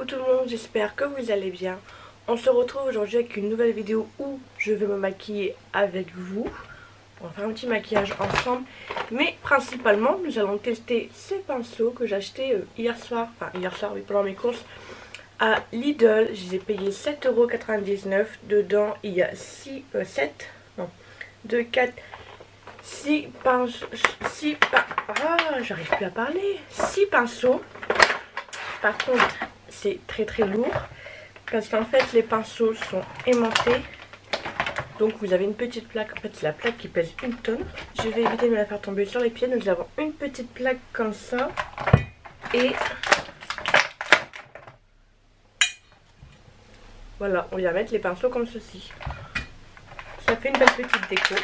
Coucou tout le monde, j'espère que vous allez bien. On se retrouve aujourd'hui avec une nouvelle vidéo où je vais me maquiller avec vous. On va faire un petit maquillage ensemble. Mais principalement, nous allons tester ces pinceaux que j'ai achetés hier soir. Enfin hier soir, oui, pendant mes courses à Lidl. Je les ai payés 7,99 €. Dedans, il y a 6 pinceaux. J'arrive plus à parler. 6 pinceaux. Par contre, c'est très lourd parce qu'en fait les pinceaux sont aimantés. Donc vous avez une petite plaque, en fait c'est la plaque qui pèse 1 tonne. Je vais éviter de me la faire tomber sur les pieds. Nous avons une petite plaque comme ça. Et voilà, on vient mettre les pinceaux comme ceci. Ça fait une belle petite déco.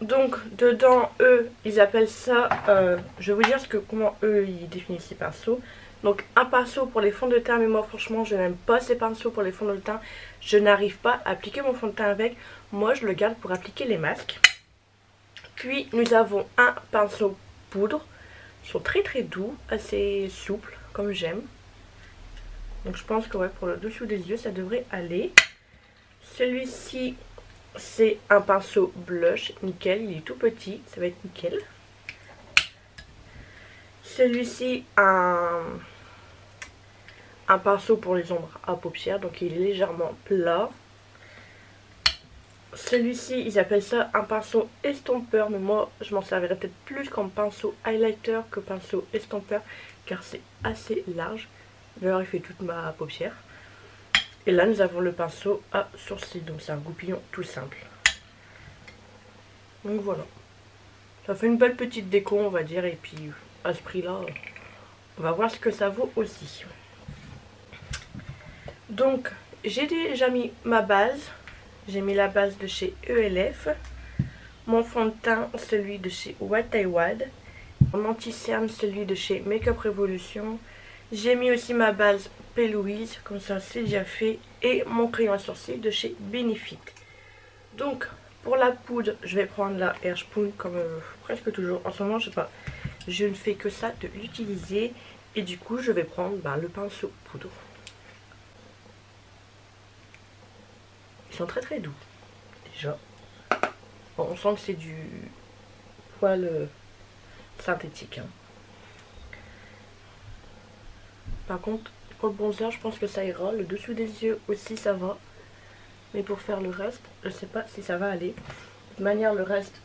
Donc dedans, eux, ils appellent ça, je vais vous dire comment eux ils définissent ces pinceaux. Donc un pinceau pour les fonds de teint, mais moi franchement je n'aime pas ces pinceaux pour les fonds de teint. Je n'arrive pas à appliquer mon fond de teint avec. Moi je le garde pour appliquer les masques. Puis nous avons un pinceau poudre. Ils sont très doux, assez souples comme j'aime. Donc je pense que ouais, pour le dessous des yeux ça devrait aller. Celui-ci c'est un pinceau blush, nickel, il est tout petit, ça va être nickel. Celui-ci un pinceau pour les ombres à paupières, donc il est légèrement plat. Celui-ci, ils appellent ça un pinceau estompeur, mais moi je m'en servirais peut-être plus comme pinceau highlighter que pinceau estompeur, car c'est assez large. D'ailleurs il fait toute ma paupière. Et là nous avons le pinceau à sourcils, donc c'est un goupillon tout simple. Donc voilà, ça fait une belle petite déco on va dire, et puis à ce prix là on va voir ce que ça vaut aussi. Donc j'ai déjà mis ma base, j'ai mis la base de chez ELF, mon fond de teint celui de chez What I Wad, mon anti-cerne celui de chez Makeup Revolution, j'ai mis aussi ma base P. Louise, comme ça c'est déjà fait, et mon crayon à sourcils de chez Benefit. Donc pour la poudre, je vais prendre la Air Spoon comme presque toujours. En ce moment, je sais pas, je ne fais que ça de l'utiliser. Et du coup, je vais prendre le pinceau poudre. Ils sont très doux, déjà. Bon, on sent que c'est du poil synthétique. Hein. Par contre, pour le bronzer, je pense que ça ira. Le dessous des yeux aussi, ça va. Mais pour faire le reste, je sais pas si ça va aller. De toute manière, le reste,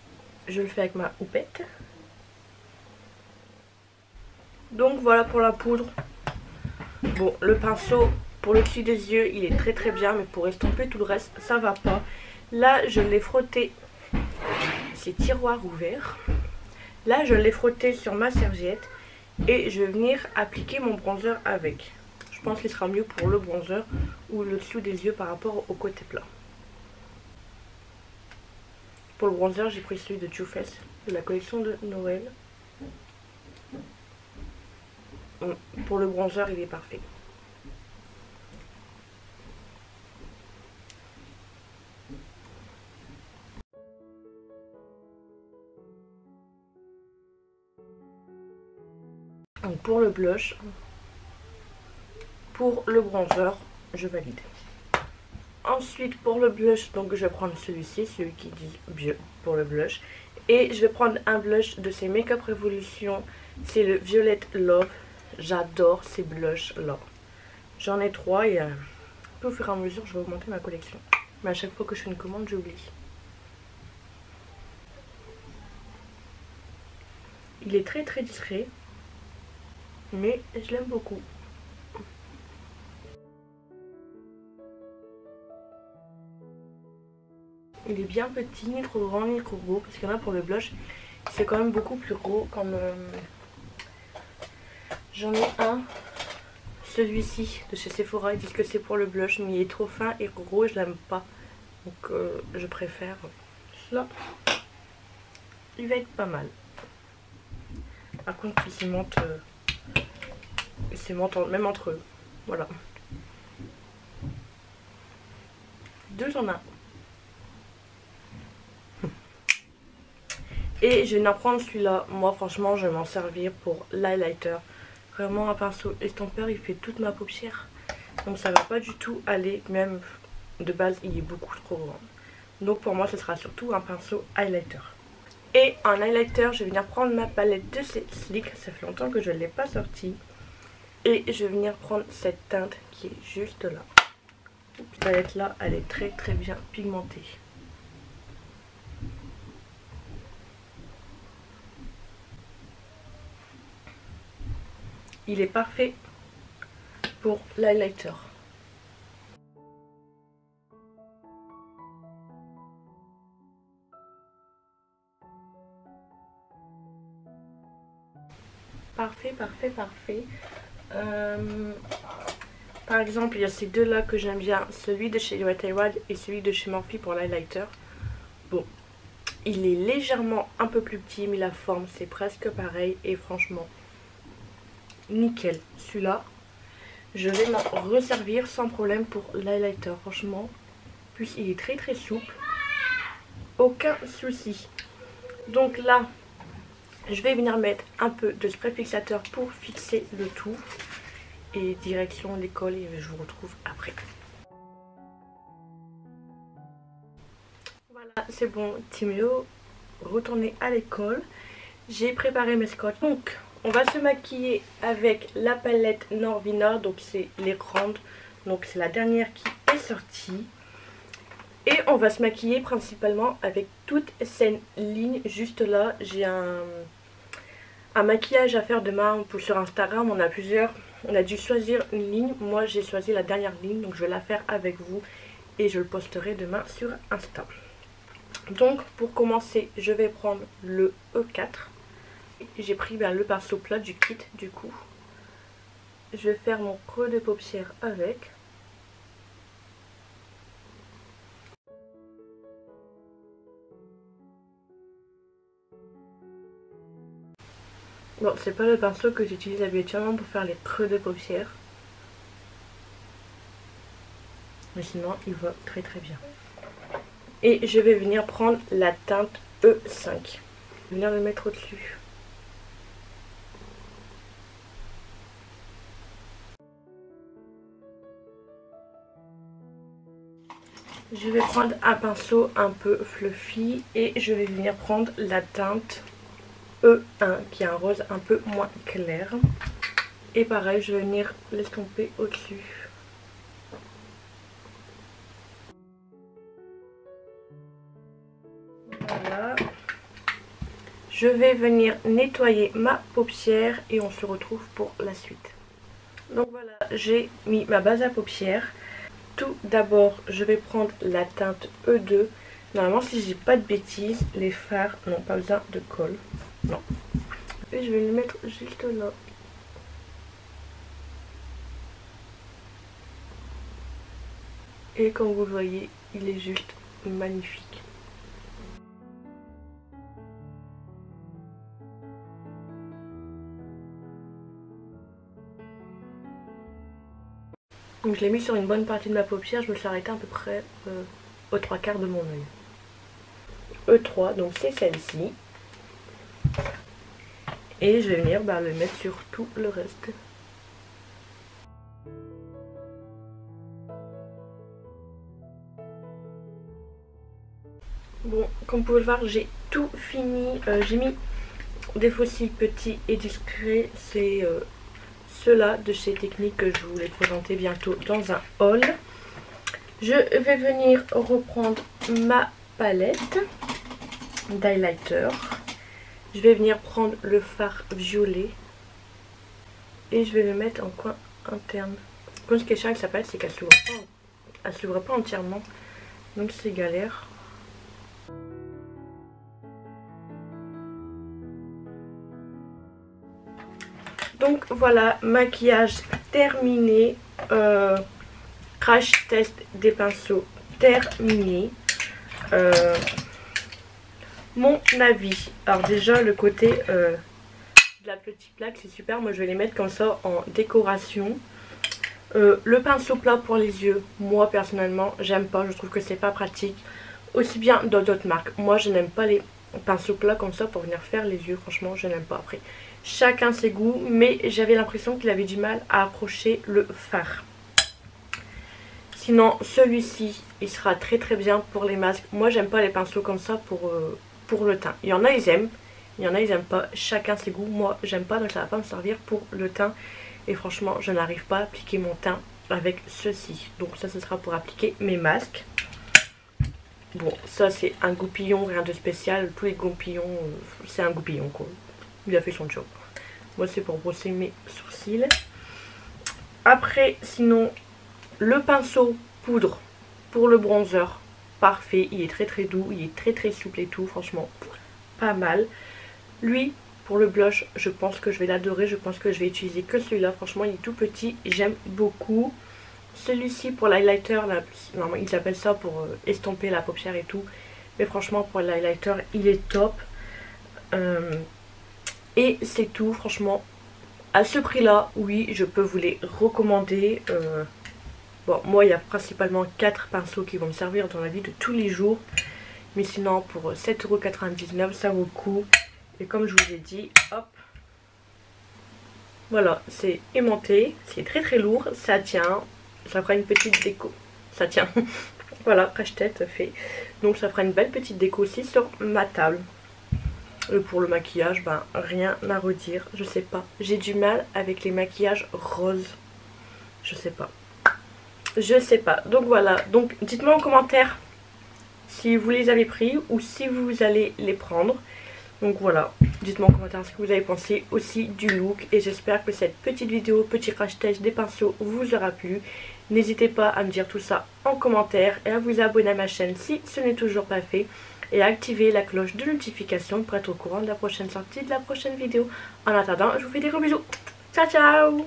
je le fais avec ma houppette. Donc voilà pour la poudre. Bon, le pinceau pour le dessus des yeux, il est très bien. Mais pour estomper tout le reste, ça va pas. Là, je l'ai frotté. C'est tiroir ouvert. Là, je l'ai frotté sur ma serviette. Et je vais venir appliquer mon bronzer avec. Je pense qu'il sera mieux pour le bronzer ou le dessous des yeux par rapport au côté plat. Pour le bronzer, j'ai pris celui de Too Faced de la collection de Noël. Pour le bronzer, il est parfait. Donc pour le blush, pour le bronzer, je valide. Ensuite pour le blush, donc je vais prendre celui-ci, celui qui dit Bio pour le blush. Et je vais prendre un blush de chez Makeup Revolution, c'est le Violet Love. J'adore ces blushs là. J'en ai 3 et au fur et à mesure je vais augmenter ma collection. Mais à chaque fois que je fais une commande, j'oublie. Il est très discret, mais je l'aime beaucoup. Il est bien petit, ni trop grand ni trop gros, parce qu'il y en a pour le blush, c'est quand même beaucoup plus gros. Comme j'en ai un, celui-ci de chez Sephora, ils disent que c'est pour le blush, mais il est trop fin et gros et je l'aime pas. Donc je préfère cela. Il va être pas mal. Par contre, ils cimentent même entre eux. Voilà. 2 en 1. Et je vais en prendre celui-là. Moi franchement je vais m'en servir pour l'highlighter. Vraiment un pinceau estompeur il fait toute ma paupière. Donc ça va pas du tout aller, même de base il est beaucoup trop grand. Donc pour moi ce sera surtout un pinceau highlighter. Et en highlighter je vais venir prendre ma palette de Sleek, ça fait longtemps que je ne l'ai pas sortie. Et je vais venir prendre cette teinte qui est juste là. Cette palette là elle est très bien pigmentée. Il est parfait pour l'highlighter. Parfait. Par exemple, il y a ces deux là que j'aime bien, celui de chez Wet n Wild et celui de chez Morphe pour l'highlighter. Bon, il est légèrement un peu plus petit, mais la forme c'est presque pareil et franchement, nickel. Celui-là, je vais m'en resservir sans problème pour l'highlighter, franchement. Plus il est très souple, aucun souci. Donc là, je vais venir mettre un peu de spray fixateur pour fixer le tout. Et direction l'école et je vous retrouve après. Voilà, c'est bon, Timéo, retourner à l'école. J'ai préparé mes scotch. Donc, on va se maquiller avec la palette Norvina. Donc, c'est les grandes. Donc, c'est la dernière qui est sortie. Et on va se maquiller principalement avec toutes ces lignes. Juste là, j'ai un maquillage à faire demain sur Instagram. On a plusieurs. On a dû choisir une ligne. Moi, j'ai choisi la dernière ligne. Donc, je vais la faire avec vous. Et je le posterai demain sur Insta. Donc, pour commencer, je vais prendre le E4. J'ai pris le pinceau plat du kit, du coup. Je vais faire mon creux de paupière avec. Bon, c'est pas le pinceau que j'utilise habituellement pour faire les creux de paupières. Mais sinon, il va très bien. Et je vais venir prendre la teinte E5. Je vais venir le mettre au-dessus. Je vais prendre un pinceau un peu fluffy et je vais venir prendre la teinte E1 qui est un rose un peu moins clair. Et pareil, je vais venir l'estomper au-dessus. Voilà. Je vais venir nettoyer ma paupière et on se retrouve pour la suite. Donc voilà, j'ai mis ma base à paupières. Tout d'abord, je vais prendre la teinte E2. Normalement, si je dis pas de bêtises, les fards n'ont pas besoin de colle. Non. Et je vais le mettre juste là. Et comme vous le voyez, il est juste magnifique. Donc je l'ai mis sur une bonne partie de ma paupière, je me suis arrêtée à peu près aux 3/4 de mon œil. E3, donc c'est celle-ci. Et je vais venir le mettre sur tout le reste. Bon, comme vous pouvez le voir, j'ai tout fini. J'ai mis des faux cils petits et discrets. C'est ceux-là de chez Technique que je vous les présenter bientôt dans un haul. Je vais venir reprendre ma palette d'highlighter. Je vais venir prendre le fard violet et je vais le mettre en coin interne. Comme ce qui est chiant avec sa palette, c'est qu'elle s'ouvre pas entièrement, donc c'est galère. Donc voilà, maquillage terminé, crash test des pinceaux terminé. Mon avis, alors déjà le côté de la petite plaque c'est super, moi je vais les mettre comme ça en décoration. Le pinceau plat pour les yeux, moi personnellement j'aime pas, je trouve que c'est pas pratique. Aussi bien dans d'autres marques, moi je n'aime pas les pinceaux plats comme ça pour venir faire les yeux, franchement je n'aime pas. Après chacun ses goûts, mais j'avais l'impression qu'il avait du mal à approcher le fard. Sinon celui-ci il sera très très bien pour les masques. Moi j'aime pas les pinceaux comme ça pour le teint. Il y en a ils aiment, il y en a ils aiment pas, chacun ses goûts. Moi j'aime pas, donc ça va pas me servir pour le teint. Et franchement je n'arrive pas à appliquer mon teint avec ceci. Donc ça ce sera pour appliquer mes masques. Bon ça c'est un goupillon, rien de spécial. Tous les goupillons c'est un goupillon quoi. Il a fait son job. Moi c'est pour brosser mes sourcils. Après sinon le pinceau poudre pour le bronzer, parfait, il est très très doux, il est très très souple et tout, franchement pas mal. Lui pour le blush, je pense que je vais l'adorer, je pense que je vais utiliser que celui-là, franchement il est tout petit, j'aime beaucoup. Celui-ci pour l'highlighter, normalement ils appellent ça pour estomper la paupière et tout, mais franchement pour l'highlighter il est top. Et c'est tout, franchement à ce prix là, oui je peux vous les recommander. Bon, moi il y a principalement 4 pinceaux qui vont me servir dans la vie de tous les jours. Mais sinon pour 7,99 € ça vaut le coup. Et comme je vous ai dit, hop. Voilà, c'est aimanté, c'est très très lourd, ça tient. Ça fera une petite déco. Ça tient. Voilà, cache-tête fait. Donc ça fera une belle petite déco aussi sur ma table. Et pour le maquillage, ben rien à redire. Je sais pas, j'ai du mal avec les maquillages roses. Je sais pas. Je sais pas, donc voilà, donc dites-moi en commentaire si vous les avez pris ou si vous allez les prendre. Donc voilà, dites-moi en commentaire ce que vous avez pensé aussi du look. Et j'espère que cette petite vidéo, petit crash test des pinceaux vous aura plu. N'hésitez pas à me dire tout ça en commentaire et à vous abonner à ma chaîne si ce n'est toujours pas fait. Et à activer la cloche de notification pour être au courant de la prochaine sortie de la prochaine vidéo. En attendant, je vous fais des gros bisous. Ciao ciao.